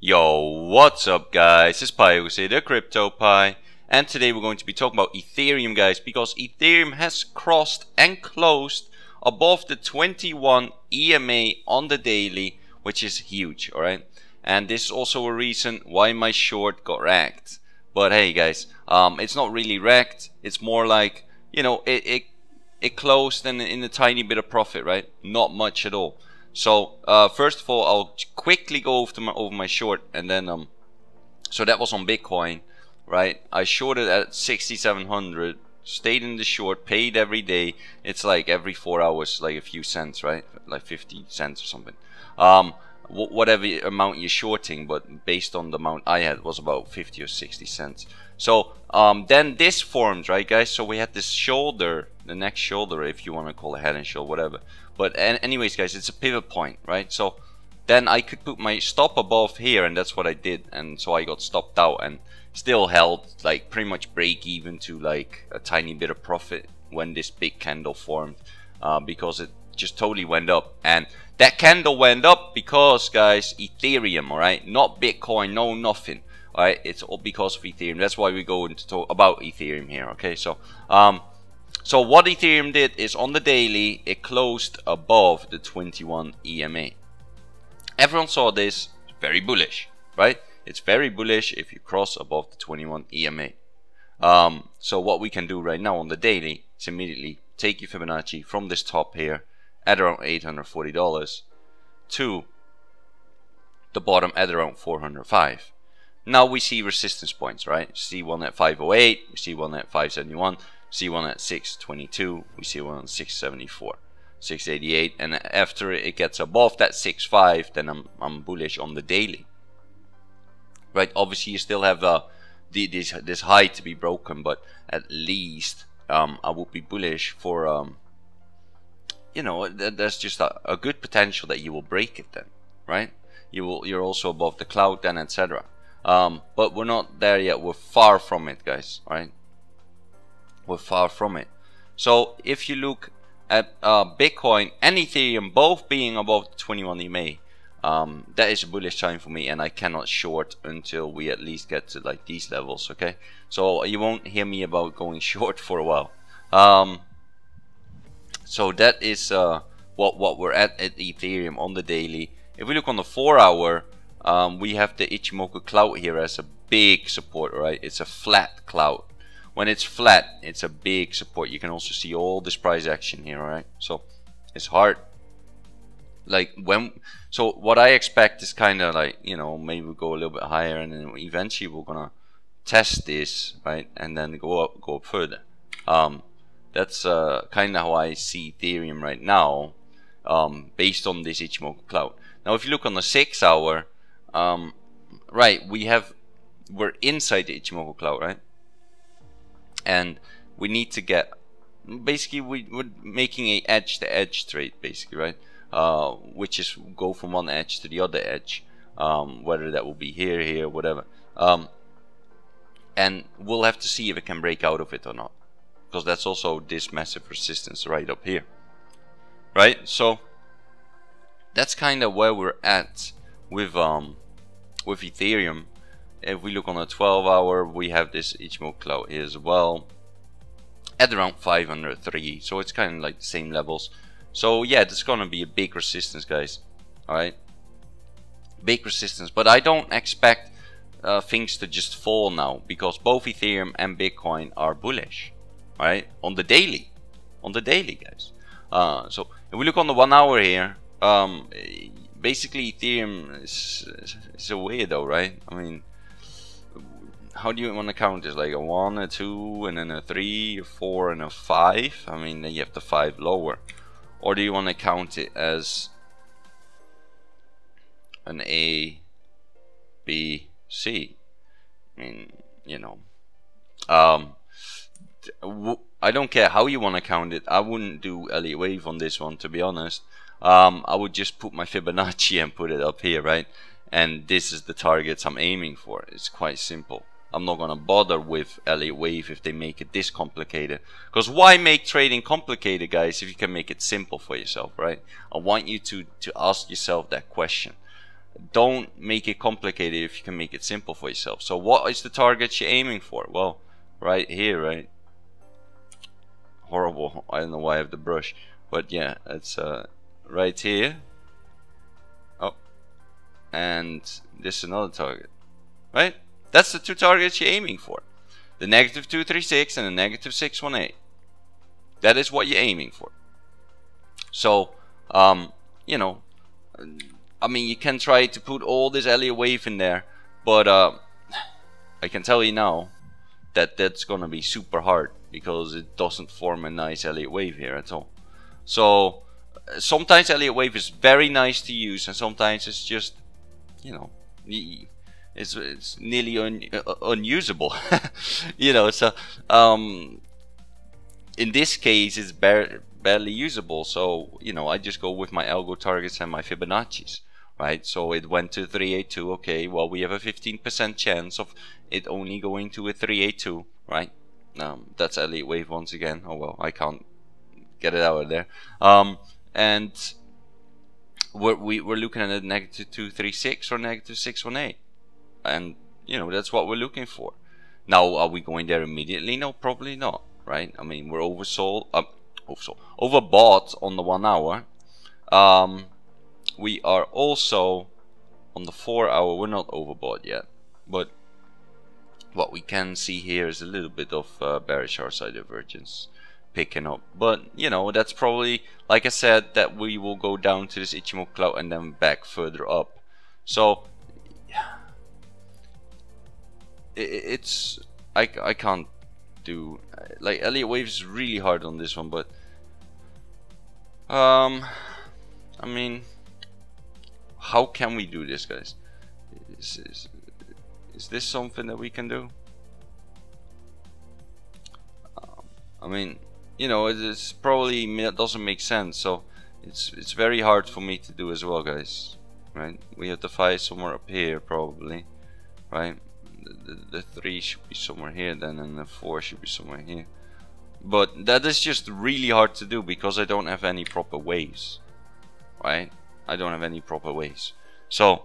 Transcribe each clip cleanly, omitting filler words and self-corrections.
Yo, what's up guys? It's Pygoz here, the Crypto Pie, and today we're going to be talking about Ethereum, guys, because Ethereum has crossed and closed above the 21 EMA on the daily, which is huge, alright? And this is also a reason why my short got wrecked. But hey guys, it's not really wrecked, it's more like, you know, it closed in a tiny bit of profit, right? Not much at all. So first of all, I'll quickly go over my short, and then so that was on Bitcoin, right? I shorted at 6,700, stayed in the short, paid every day. It's like every 4 hours, like a few cents, right? Like 50 cents or something. Whatever amount you're shorting, but based on the amount I had, was about 50 or 60 cents. So then this formed, right guys? So we had this shoulder, the next shoulder, if you want to call it head and shoulder, whatever. But anyways guys, it's a pivot point, right? So then I could put my stop above here, and that's what I did. And so I got stopped out and still held like pretty much break even to like a tiny bit of profit when this big candle formed, because it just totally went up. And that candle went up because, guys, Ethereum, alright? Not Bitcoin, no nothing. Alright, it's all because of Ethereum. That's why we go into talk about Ethereum here, okay? So so what Ethereum did is on the daily, it closed above the 21 EMA. Everyone saw this, very bullish, right? It's very bullish if you cross above the 21 EMA. So what we can do right now on the daily is immediately take your Fibonacci from this top here at around $840 to the bottom at around 405. Now we see resistance points, right? See one at 508, we see one at 571, see one at 622, we see one at 674, 688, and after it gets above that 65, then I'm bullish on the daily. Right? Obviously you still have this high to be broken, but at least I would be bullish for you know, there's just a good potential that you will break it then, right? You're also above the cloud then, etc. But we're not there yet. We're far from it, guys, right? We're far from it. So if you look at Bitcoin and Ethereum both being above the 21 EMA, that is a bullish time for me, and I cannot short until we at least get to like these levels, okay? So you won't hear me about going short for a while. So that is what we're at Ethereum on the daily. If we look on the 4 hour, we have the Ichimoku cloud here as a big support, right? It's a flat cloud. When it's flat, it's a big support. You can also see all this price action here, right? So it's hard. Like so what I expect is kind of like, you know, maybe we go a little bit higher, and then eventually we're gonna test this, right? And then go up further. That's kind of how I see Ethereum right now, based on this Ichimoku cloud. Now, if you look on the 6 hour, right, we're inside the Ichimoku cloud, right? And we need to get, basically, we're making a edge-to-edge trade, basically, right? Which is go from one edge to the other edge, whether that will be here, whatever. And we'll have to see if it can break out of it or not, because that's also this massive resistance right up here, right? So that's kind of where we're at with Ethereum. If we look on a 12 hour, we have this Ichimoku cloud here as well at around 503, so it's kind of like the same levels. So yeah, there's gonna be a big resistance, guys. All right, big resistance, but I don't expect things to just fall now, because both Ethereum and Bitcoin are bullish. Right, on the daily, guys. So if we look on the 1 hour here, basically Ethereum is a weirdo, right? I mean, how do you want to count this? Like a 1, a 2, and then a 3, a 4, and a 5? I mean, then you have the 5 lower. Or do you want to count it as an A, B, C? I mean, you know, I don't care how you want to count it. I wouldn't do Elliott wave on this one, to be honest. I would just put my Fibonacci and put it up here, right? And this is the targets I'm aiming for. It's quite simple. I'm not gonna bother with Elliott wave if they make it this complicated, because why make trading complicated, guys, if you can make it simple for yourself, right? I want you to ask yourself that question. don't make it complicated if you can make it simple for yourself. So what is the target you're aiming for? Well, right here, right? Horrible, I don't know why I have the brush, but yeah, it's right here. Oh, and this is another target, right? That's the two targets you're aiming for, the negative 236 and the negative 618. That is what you're aiming for. So you know, I mean, you can try to put all this Elliott wave in there, but I can tell you now that that's gonna be super hard, because it doesn't form a nice Elliott wave here at all. So sometimes Elliott wave is very nice to use, and sometimes it's just, you know, it's nearly unusable. You know, so in this case it's barely usable. So, you know, I just go with my algo targets and my Fibonacci's, right? So it went to 382. Okay, well, we have a 15% chance of it only going to a 382, right? That's Elliott wave once again. Oh well, I can't get it out of there. And we're looking at a negative 236 or negative 618, and you know, that's what we're looking for. Now, are we going there immediately? No, probably not, right? I mean, we're overbought on the 1 hour. We are also on the 4 hour. We're not overbought yet, but what we can see here is a little bit of bearish R-side divergence picking up. But you know, that's probably, like I said, that we will go down to this Ichimoku cloud and then back further up. So it's I can't do, like, Elliott wave is really hard on this one, but I mean, how can we do this, guys? Is this something that we can do? I mean, you know, it's probably doesn't make sense, so it's very hard for me to do as well, guys. Right? We have to find somewhere up here, probably, right? The 3 should be somewhere here then, and the 4 should be somewhere here. But that is just really hard to do because I don't have any proper waves, right? I don't have any proper waves. So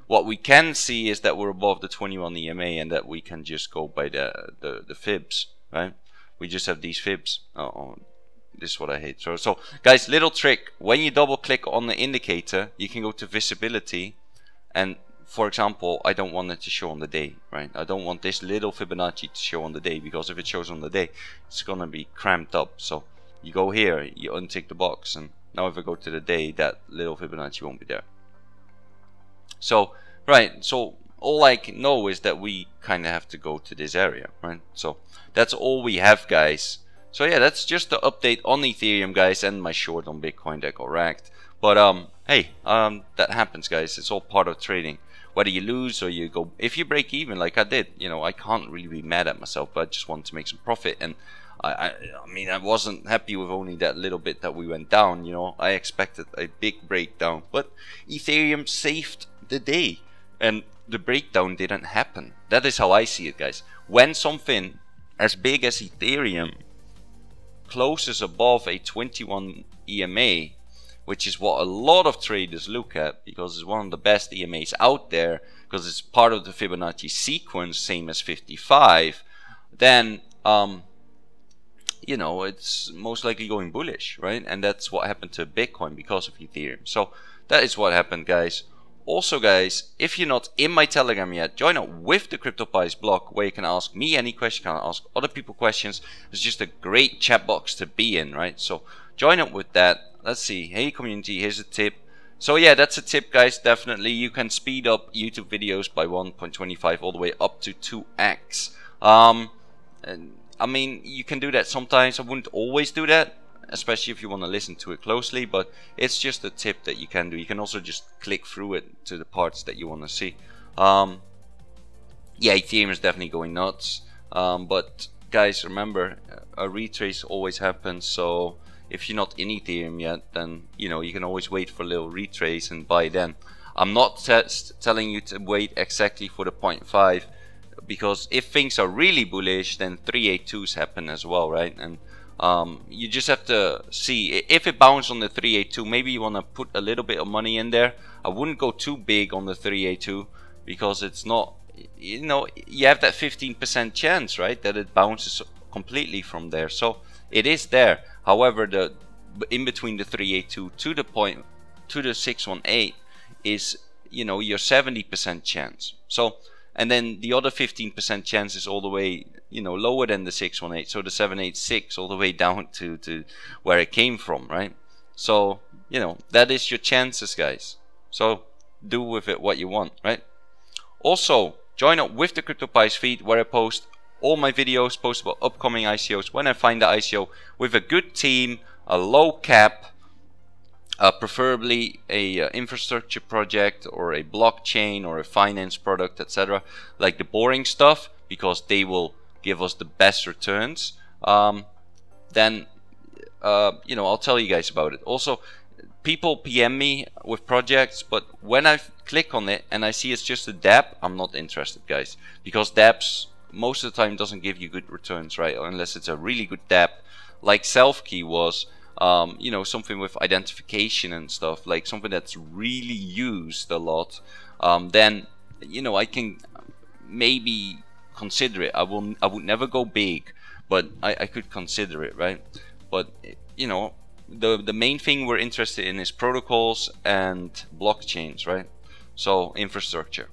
what we can see is that we're above the 21 EMA, and that we can just go by the fibs, right? We just have these fibs. Oh, this is what I hate. So guys, little trick: when you double click on the indicator, you can go to visibility, and for example, I don't want it to show on the day, right? I don't want this little Fibonacci to show on the day, because if it shows on the day, it's gonna be cramped up. So you go here, you untick the box, and now if I go to the day, that little Fibonacci won't be there. So, right, so all I can know is that we kind of have to go to this area, right? So that's all we have, guys. So yeah, that's just the update on Ethereum, guys, and my short on Bitcoin that got wrecked. But hey, that happens, guys. It's all part of trading. Whether you lose or you go, if you break even like I did, you know, I can't really be mad at myself, but I just want to make some profit. And I mean, I wasn't happy with only that little bit that we went down. You know, I expected a big breakdown, but Ethereum saved the day, and the breakdown didn't happen. That is how I see it, guys. When something as big as Ethereum closes above a 21 EMA, which is what a lot of traders look at, because it's one of the best EMAs out there, because it's part of the Fibonacci sequence, same as 55, then you know, it's most likely going bullish, right? And that's what happened to Bitcoin because of Ethereum. So that is what happened, guys. Also, guys, if you're not in my Telegram yet, join up with the CryptoPies blog, where you can ask me any question, can ask other people questions. It's just a great chat box to be in, right? So join up with that. Let's see. Hey, community, here's a tip. So yeah, that's a tip, guys. Definitely, you can speed up YouTube videos by 1.25 all the way up to 2x. And I mean, you can do that sometimes. I wouldn't always do that, especially if you want to listen to it closely, but it's just a tip that you can do. You can also just click through it to the parts that you want to see. Yeah, Ethereum is definitely going nuts. But guys, remember, a retrace always happens. So if you're not in Ethereum yet, then you know, you can always wait for a little retrace and buy then. I'm not telling you to wait exactly for the 0.5, because if things are really bullish, then 382s happen as well, right? And You just have to see if it bounced on the 382. Maybe you want to put a little bit of money in there. I wouldn't go too big on the 382 because it's not, you know, you have that 15% chance, right, that it bounces completely from there. So it is there. However, the in between the 382 to the point to the 618 is, you know, your 70% chance. So, and then the other 15% chance is all the way, you know, lower than the 618, so the 786 all the way down to where it came from, right? So, you know, that is your chances, guys. So do with it what you want, right? Also, join up with the CryptoPies feed, where I post all my videos, post about upcoming ICOs when I find the ICO with a good team, a low cap, preferably a infrastructure project or a blockchain or a finance product, etc. Like the boring stuff, because they will give us the best returns. Then you know, I'll tell you guys about it. Also, people PM me with projects, but when I click on it and I see it's just a dApp, I'm not interested, guys, because dApps most of the time doesn't give you good returns, right? Unless it's a really good dApp, like Selfkey was. You know, something with identification and stuff, like something that's really used a lot, then, you know, I can maybe consider it. I would never go big, but I could consider it, right? But, you know, the main thing we're interested in is protocols and blockchains, right? So infrastructure.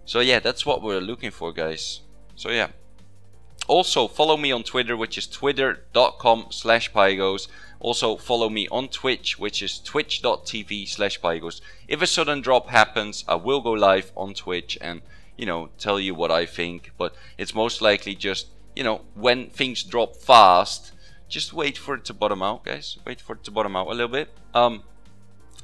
So yeah, that's what we're looking for, guys. So yeah. Also, follow me on Twitter, which is twitter.com/Pygoz. Also, follow me on Twitch, which is twitch.tv/Pygoz. If a sudden drop happens, I will go live on Twitch and, you know, tell you what I think. But it's most likely just, you know, when things drop fast, just wait for it to bottom out, guys. Wait for it to bottom out a little bit,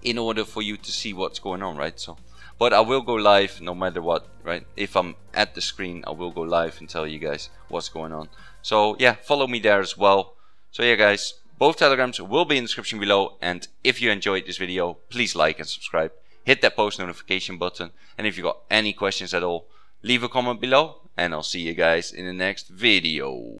in order for you to see what's going on, right? So, but I will go live no matter what, right? If I'm at the screen, I will go live and tell you guys what's going on. So yeah, follow me there as well. So yeah, guys, both telegrams will be in the description below. And if you enjoyed this video, please like and subscribe. Hit that post notification button. And if you got any questions at all, leave a comment below. And I'll see you guys in the next video.